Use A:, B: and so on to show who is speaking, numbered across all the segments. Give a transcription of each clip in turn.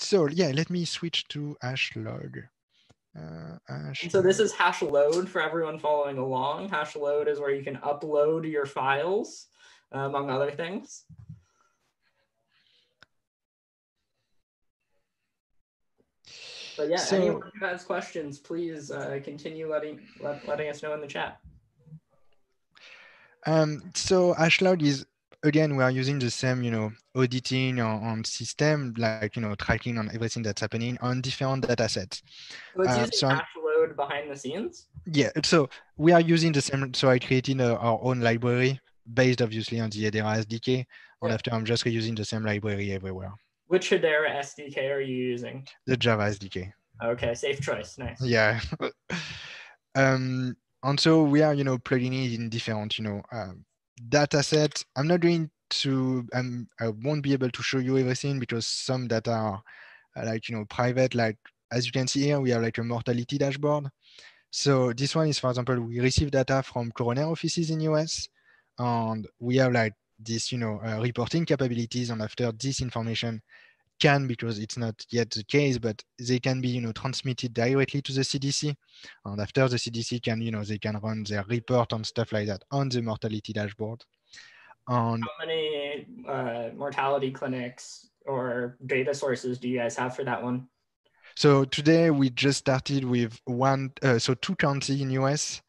A: So yeah, let me switch to HashLog.
B: And so this is HashLoad for everyone following along. HashLoad is where you can upload your files, among other things. But yeah, anyone who has questions, please continue letting us know in the chat.
A: So HashLog is, again, we are using the same, auditing on system, like, tracking on everything that's happening on different data sets.
B: So it's using HashLoad behind the scenes?
A: Yeah, so we are using the same. So I created our own library based obviously on the Hedera SDK. And after I'm just reusing the same library everywhere.
B: Which Hedera SDK are you using?
A: The Java SDK.
B: Okay, safe choice, nice.
A: Yeah. And so we are, plugging it in different, data sets. I'm not going to, I won't be able to show you everything because some data are like, private. Like, as you can see here, we have like a mortality dashboard. So this one is, for example, we receive data from coroner offices in US, and we have like this, reporting capabilities. And after this information can, because it's not yet the case, but they can be, transmitted directly to the CDC. And after the CDC can, they can run their report and stuff like that on the mortality dashboard. And
B: how many mortality clinics or data sources do you guys have for that one?
A: So today we just started with two counties in US.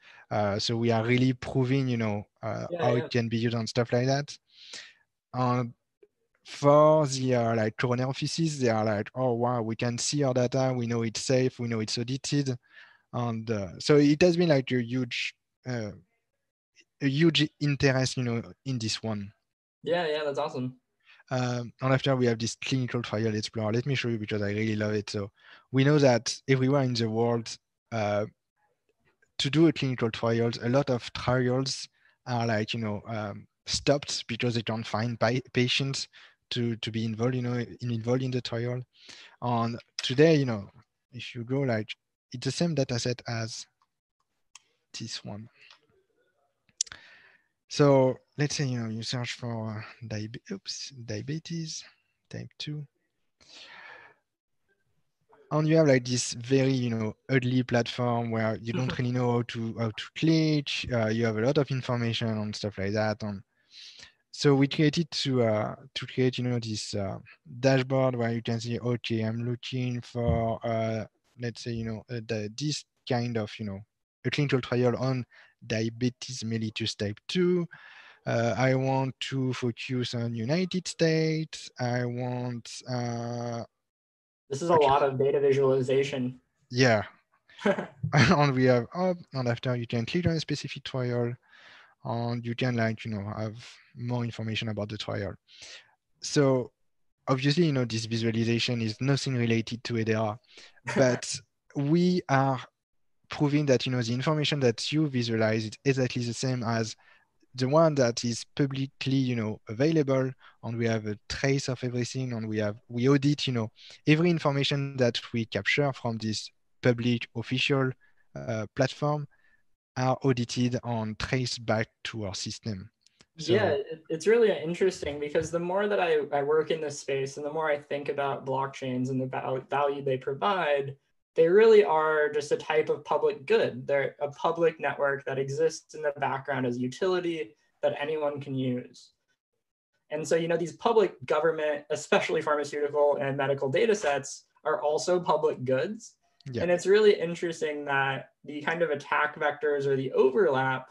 A: So we are really proving, how it can be used and stuff like that. And for the like coroner offices, they are like, oh wow, we can see our data, we know it's safe, we know it's audited, and so it has been like a huge interest, in this one.
B: Yeah, that's awesome.
A: And after we have this clinical trial explorer. Let me show you because I really love it. So we know that everywhere in the world, to do a clinical trials, a lot of trials are like, stopped because they can't find patients to be involved, involved in the trial. And today, if you go like, it's the same data set as this one. So let's say, you search for diabetes type 2. And you have like this very, ugly platform where you don't really know how to click. You have a lot of information and stuff like that. And so we created to create, this dashboard where you can see, okay, I'm looking for, let's say, this kind of, a clinical trial on diabetes mellitus type 2. I want to focus on United States. I want.
B: This is a lot of data visualization.
A: Yeah. And we have up, and after you can click on a specific trial, and you can like, have more information about the trial. So obviously, this visualization is nothing related to Hedera, but we are proving that, the information that you visualize is exactly the same as the one that is publicly, available, and we have a trace of everything, and we audit, every information that we capture from this public official platform are audited and traced back to our system. So,
B: yeah, it's really interesting because the more that I work in this space and the more I think about blockchains and the value they provide, they really are just a type of public good. They're a public network that exists in the background as utility that anyone can use. And so, these public government, especially pharmaceutical and medical data sets, are also public goods. Yeah. And it's really interesting that the kind of attack vectors or the overlap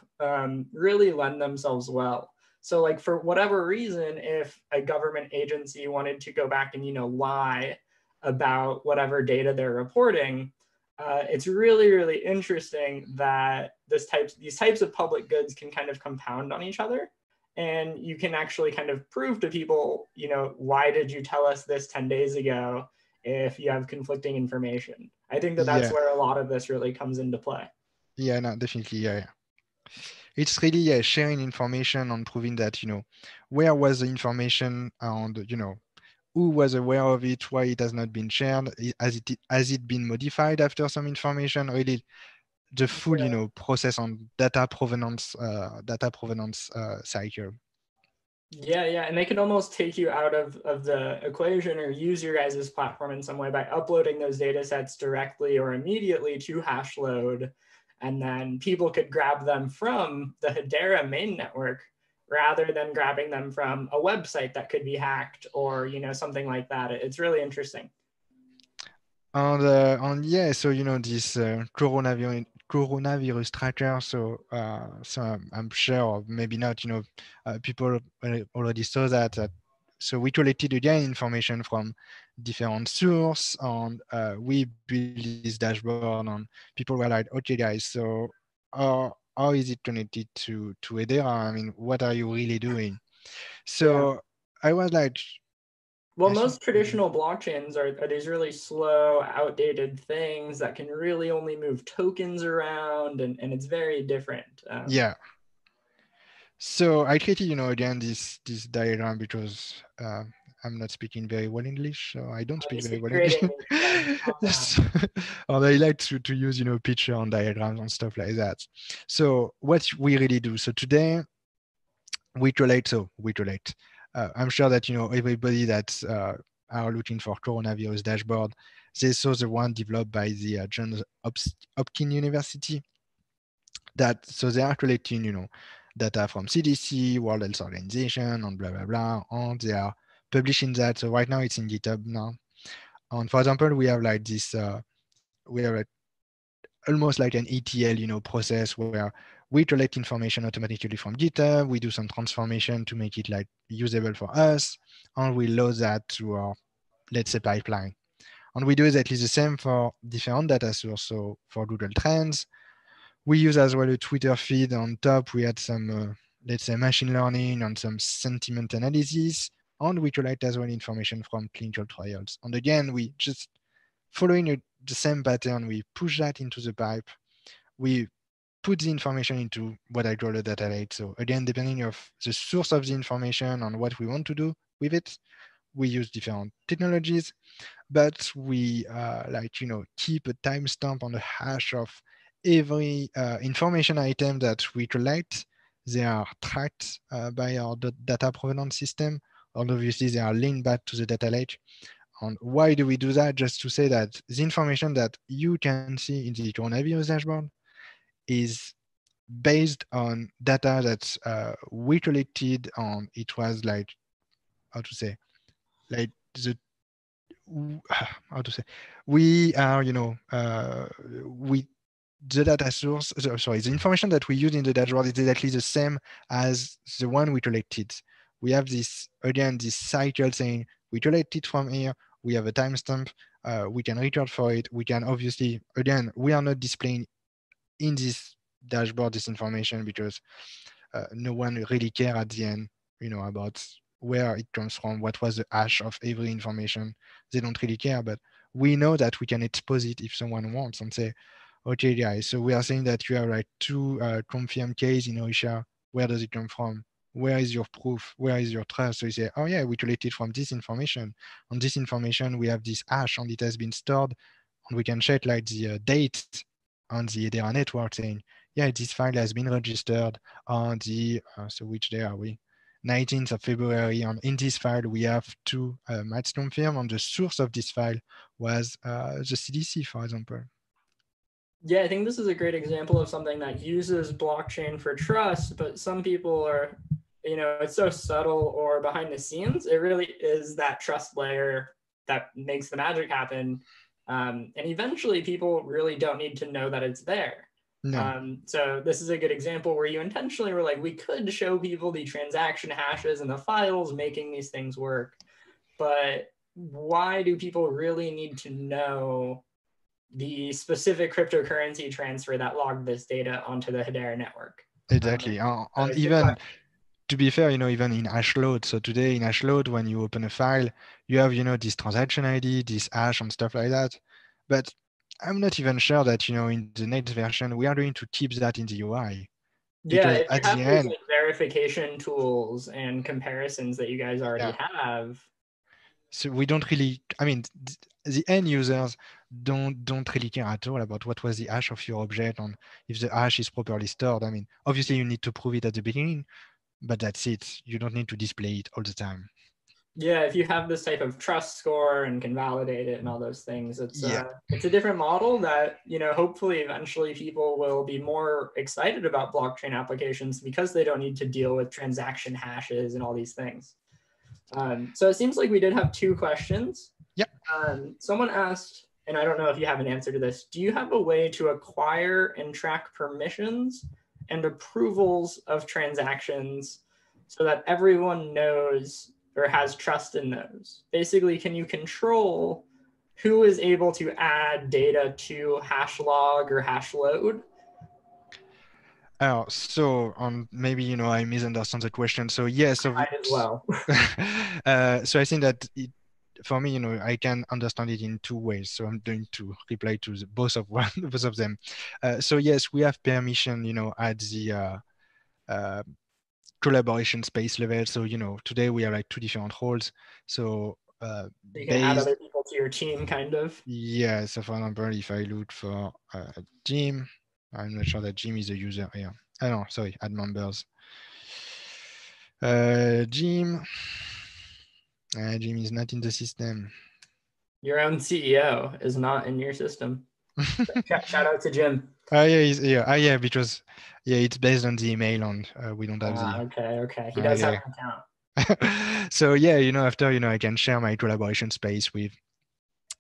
B: really lend themselves well. So like for whatever reason, if a government agency wanted to go back and, lie about whatever data they're reporting, it's really, really interesting that these types of public goods can kind of compound on each other. And you can actually kind of prove to people, why did you tell us this 10 days ago if you have conflicting information? I think that's where a lot of this really comes into play.
A: Yeah, no, definitely. Yeah. It's really sharing information and proving that, where was the information and, who was aware of it, why it has not been shared, has it been modified after some information, really the full, process on data provenance cycle.
B: Yeah, yeah, and they can almost take you out of the equation or use your guys' platform in some way by uploading those data sets directly or immediately to HashLoad, and then people could grab them from the Hedera main network rather than grabbing them from a website that could be hacked or something like that. It's really interesting.
A: And yeah, so this coronavirus tracker. So I'm sure, or maybe not. People already saw that. So we collected again information from different sources, and we built this dashboard. And people were like, "Okay, guys, so how is it connected to Hedera? I mean, what are you really doing?"
B: Yeah.
A: So I was like,
B: Well,
A: I think.
B: most traditional blockchains are these really slow, outdated things that can really only move tokens around, and it's very different.
A: Yeah. So I created, again, this diagram because I'm not speaking very well English, so I don't
B: You
A: speak very
B: speak
A: well
B: great
A: English.
B: English, yeah.
A: So- and I like to use, picture and diagrams and stuff like that. So what we really do. So today we collect. I'm sure that, everybody that are looking for coronavirus dashboard, they saw the one developed by the Johns Hopkins University. So they are collecting, data from CDC, World Health Organization, and blah blah blah, and they are publishing that. So right now it's in GitHub now. And for example, we have like this, we have like almost like an ETL, process where we collect information automatically from GitHub. We do some transformation to make it like usable for us, and we load that to our, let's say, pipeline. And we do exactly the same for different data sources. So for Google Trends, we use as well a Twitter feed. On top, we had some, let's say, machine learning and some sentiment analysis. And we collect as well information from clinical trials. And again, we just following the same pattern, we push that into the pipe. We put the information into what I call a data lake. So again, depending of the source of the information and what we want to do with it, we use different technologies, but we keep a timestamp on the hash of every information item that we collect. They are tracked by our data provenance system, and obviously they are linked back to the data lake. And why do we do that? Just to say that the information that you can see in the coronavirus dashboard is based on data that we collected on. It was like, how to say, like the how to say, we are, we the data source, sorry, the information that we use in the dashboard is exactly the same as the one we collected. We have this, again, this cycle saying we collect it from here, we have a timestamp, we can record for it, we can obviously, again, we are not displaying in this dashboard this information because no one really care at the end, about where it comes from, what was the hash of every information. They don't really care, but we know that we can expose it if someone wants and say, okay, guys, so we are saying that you have like two confirmed case in Oisha. Where does it come from? Where is your proof? Where is your trust? So you say, oh yeah, we collected from this information. On this information, we have this hash and it has been stored, and we can check like the date on the Hedera network saying, yeah, this file has been registered on the, so which day are we? 19th of February. And in this file, we have two milestone firm, and the source of this file was the CDC, for example.
B: Yeah, I think this is a great example of something that uses blockchain for trust, but some people are, it's so subtle or behind the scenes. It really is that trust layer that makes the magic happen. And eventually people really don't need to know that it's there.
A: No,
B: So this is a good example where you intentionally were like, we could show people the transaction hashes and the files making these things work, but why do people really need to know the specific cryptocurrency transfer that logged this data onto the Hedera network?
A: exactly.
B: So
A: And
B: good
A: even,
B: question.
A: to be fair, even in HashLoad. So today in HashLoad, when you open a file, you have, this transaction ID, this hash and stuff like that. But I'm not even sure that, in the next version, we are going to keep that in the UI.
B: Yeah,
A: Because
B: if you
A: at
B: have
A: the
B: these
A: end,
B: like verification tools and comparisons that you guys already
A: yeah,
B: have,
A: so we don't really, I mean, the end users don't really care at all about what was the hash of your object and if the hash is properly stored. I mean, obviously you need to prove it at the beginning, but that's it. You don't need to display it all the time.
B: Yeah, if you have this type of trust score and can validate it and all those things, it's
A: Yeah.
B: a different model that, hopefully eventually people will be more excited about blockchain applications because they don't need to deal with transaction hashes and all these things. So it seems like we did have two questions.
A: Yeah.
B: Someone asked, and I don't know if you have an answer to this, do you have a way to acquire and track permissions and approvals of transactions so that everyone knows or has trust in those? Basically, can you control who is able to add data to HashLog or HashLoad?
A: So maybe I misunderstand the question. So yes,
B: Might as well.
A: so I think that for me, I can understand it in two ways. So I'm going to reply to both of both of them. So yes, we have permission, at the collaboration space level. So today we are like two different roles. So
B: You can add
A: based,
B: other people to your team, kind of.
A: yeah. So for example, if I look for Jim, I'm not sure that Jim is a user here. Oh no, sorry, add members. Jim. Jim is not in the system.
B: Your own CEO is not in your system. Shout out to Jim.
A: Yeah, he's here. Yeah, because it's based on the email, and we don't have the.
B: Okay. He does have an account.
A: So after I can share my collaboration space with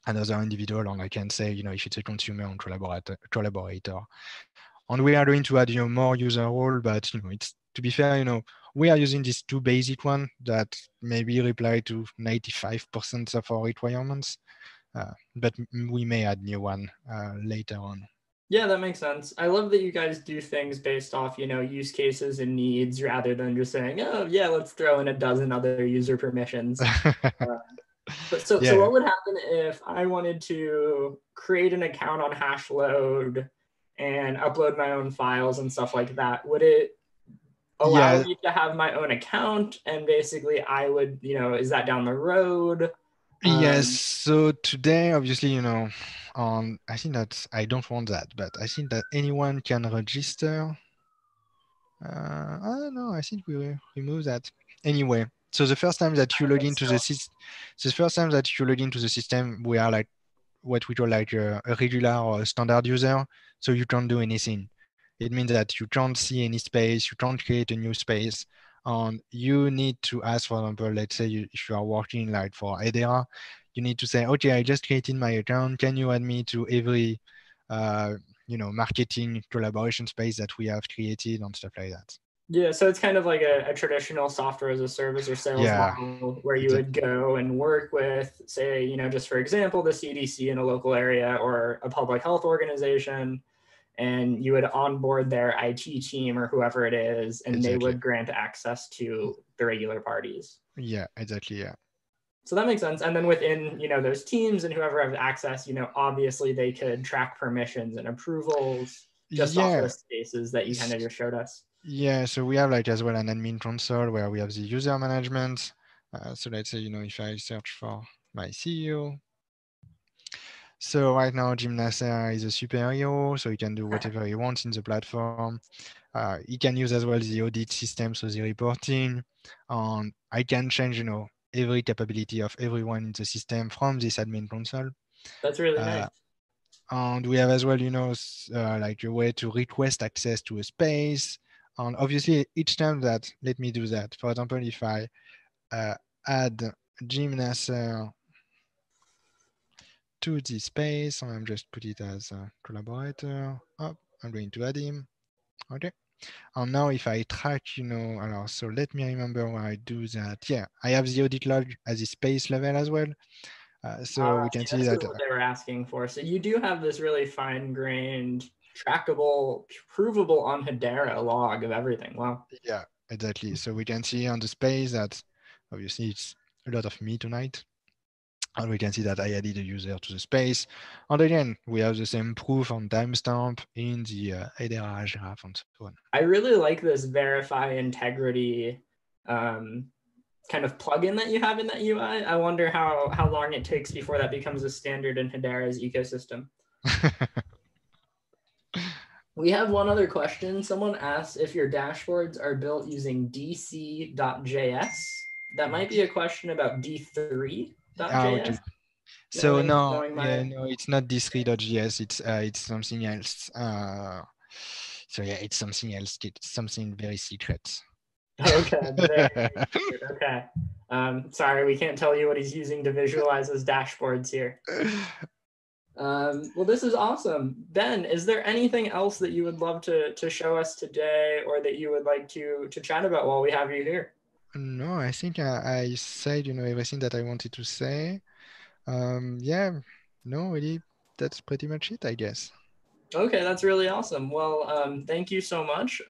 A: another individual, and I can say if it's a consumer and collaborator, and we are going to add more user role, but it's, to be fair, we are using these two basic one that maybe reply to 95% of our requirements, but we may add new one later on.
B: Yeah, that makes sense. I love that you guys do things based off, use cases and needs rather than just saying, oh, yeah, let's throw in a dozen other user permissions. So
A: Yeah.
B: what would happen if I wanted to create an account on HashLoad and upload my own files and stuff like that? Would it allow me to have my own account? And basically I would, is that down the road?
A: Yes. So today, obviously, I think that I don't want that, but I think that anyone can register. I don't know. I think we will remove that anyway. So the first time that you log into the system, we are like what we call like a regular or a standard user. So you can't do anything. It means that you can't see any space, you can't create a new space, and you need to ask, for example, let's say if you are working like for Hedera, you need to say, okay, I just created my account. Can you add me to every, marketing collaboration space that we have created and stuff like that?
B: Yeah, so it's kind of like a traditional software as a service or sales model where you would go and work with, say, just for example, the CDC in a local area or a public health organization, and you would onboard their IT team or whoever it is, and they would grant access to the regular parties.
A: Yeah, exactly. Yeah.
B: So that makes sense. And then within, those teams and whoever has access, obviously they could track permissions and approvals just off those spaces that you kind of just showed us.
A: Yeah, so we have like as well an admin console where we have the user management. So let's say, if I search for my CEO. So right now, Jim Nasser is a superhero, so he can do whatever he wants in the platform. He can use as well the audit system, so the reporting. I can change, every capability of everyone in the system from this admin console.
B: That's really nice.
A: And we have as well, like a way to request access to a space. And obviously, each time that, let me do that. For example, if I add Jim Nasser to this space, and I'm just put it as a collaborator. Oh, I'm going to add him. Okay. And now if I track, so let me remember where I do that. Yeah, I have the audit log at the space level as well. So we can see that
B: what they were asking for. So you do have this really fine-grained, trackable, provable on Hedera log of everything. Wow.
A: Yeah, exactly. So we can see on the space that obviously it's a lot of me tonight. And we can see that I added a user to the space. And again, we have the same proof on timestamp in the Hedera graph and so on.
B: I really like this verify integrity kind of plugin that you have in that UI. I wonder how long it takes before that becomes a standard in Hedera's ecosystem. We have one other question. Someone asked if your dashboards are built using dc.js. That might be a question about d3.js.
A: Okay. So no,
B: Knowing
A: yeah,
B: my
A: no, it's not d3.js. It's something else. So yeah, it's something else. It's something very secret.
B: okay, very good. Okay. Sorry, we can't tell you what he's using to visualize his dashboards here. Well, this is awesome. Ben, is there anything else that you would love to show us today or that you would like to chat about while we have you here?
A: No, I think I said, everything that I wanted to say. Yeah, no, really, that's pretty much it, I guess.
B: Okay, that's really awesome. Well, thank you so much.